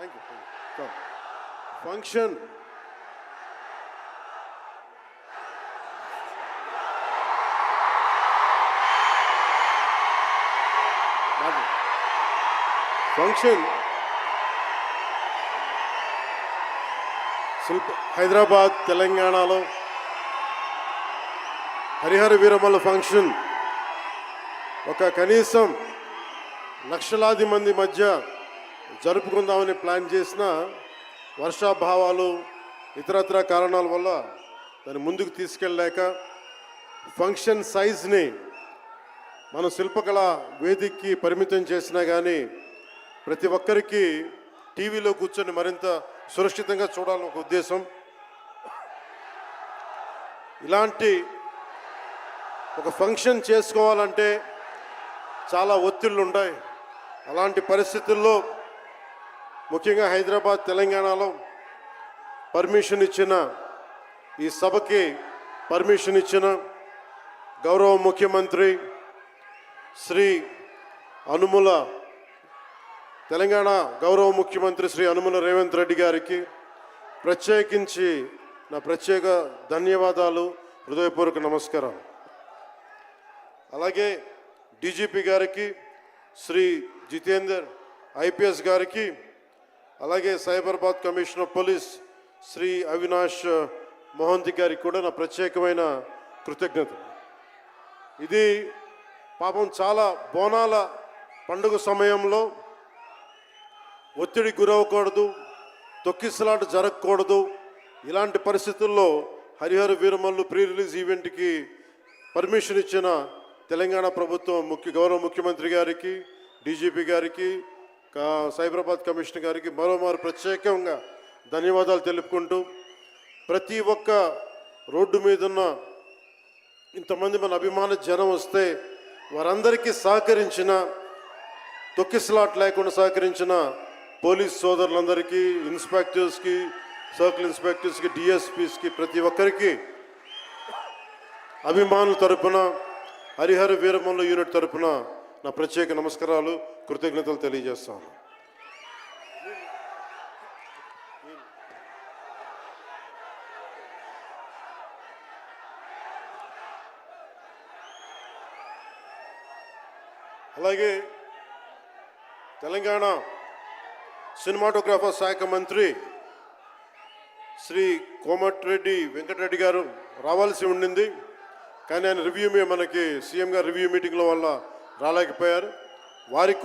Thank you. Function function Hyderabad తెలంగాణలో Harihara Veeramalla function ఒక కనీసం లక్షలాది మంది మధ్య జరుపుకుందామని ప్లాన్ చేసిన వర్షాభావాలు ఇతరత్ర కారణాల వల్ల దాన్ని ముందుకు తీసుకెళ్ళలేక ఫంక్షన్ సైజ్ని మన శిల్పకళ వేదికకి పరిమితం చేసినా కానీ ప్రతి ఒక్కరికి టీవీలో కూర్చొని మరింత సురక్షితంగా చూడాలని ఒక ఉద్దేశం. ఇలాంటి ఒక ఫంక్షన్ చేసుకోవాలంటే చాలా ఒత్తిళ్ళు ఉంటాయి. అలాంటి పరిస్థితుల్లో ముఖ్యంగా హైదరాబాద్ తెలంగాణలో పర్మిషన్ ఇచ్చిన ఈ సభకి పర్మిషన్ ఇచ్చిన గౌరవ ముఖ్యమంత్రి శ్రీ అనుముల తెలంగాణ గౌరవ ముఖ్యమంత్రి శ్రీ అనుముల రేవంత్ రెడ్డి గారికి ప్రత్యేకించి నా ప్రత్యేక ధన్యవాదాలు, హృదయపూర్వక నమస్కారం. అలాగే డీజీపీ గారికి, శ్రీ జితేందర్ ఐపీఎస్ గారికి, అలాగే Cyberabad commissioner of police Shri Avinash Mohanty గారికి కూడా నా ప్రత్యేకమైన కృతజ్ఞతలు. ఇది పాపం చాలా బోనాల పండుగ సమయంలో ఒత్తిడి గురవకూడదు, తొక్కిసలాట జరగకూడదు. ఇలాంటి పరిస్థితుల్లో హరిహర వీరమల్లు ప్రీ రిలీజ్ ఈవెంట్కి పర్మిషన్ ఇచ్చిన తెలంగాణ ప్రభుత్వం గౌరవ ముఖ్యమంత్రి గారికి, డీజీపీ గారికి, సైబరాబాద్ కమిషనర్ గారికి మరోమారు ప్రత్యేకంగా ధన్యవాదాలు తెలుపుకుంటూ, ప్రతి ఒక్క రోడ్డు మీద ఉన్న ఇంతమంది మన అభిమాన జనం వస్తే వారందరికీ సహకరించిన, తొక్కిసలాట్ లేకుండా సహకరించిన పోలీస్ సోదరులందరికీ, ఇన్స్పెక్టర్స్కి, సర్కిల్ ఇన్స్పెక్టర్స్కి, డిఎస్పీస్కి, ప్రతి ఒక్కరికి అభిమానుల తరపున, హరిహర వీరమల్ల యూనిట్ తరపున నా ప్రత్యేక నమస్కారాలు, కృతజ్ఞతలు తెలియజేస్తాను. అలాగే తెలంగాణ సినిమాటోగ్రాఫర్ శాఖ మంత్రి శ్రీ కోమటిరెడ్డి వెంకటరెడ్డి గారు రావాల్సి ఉండింది. కానీ ఆయన మనకి సీఎం గారు రివ్యూ మీటింగ్ల వల్ల రాలేకపోయారు. వారికి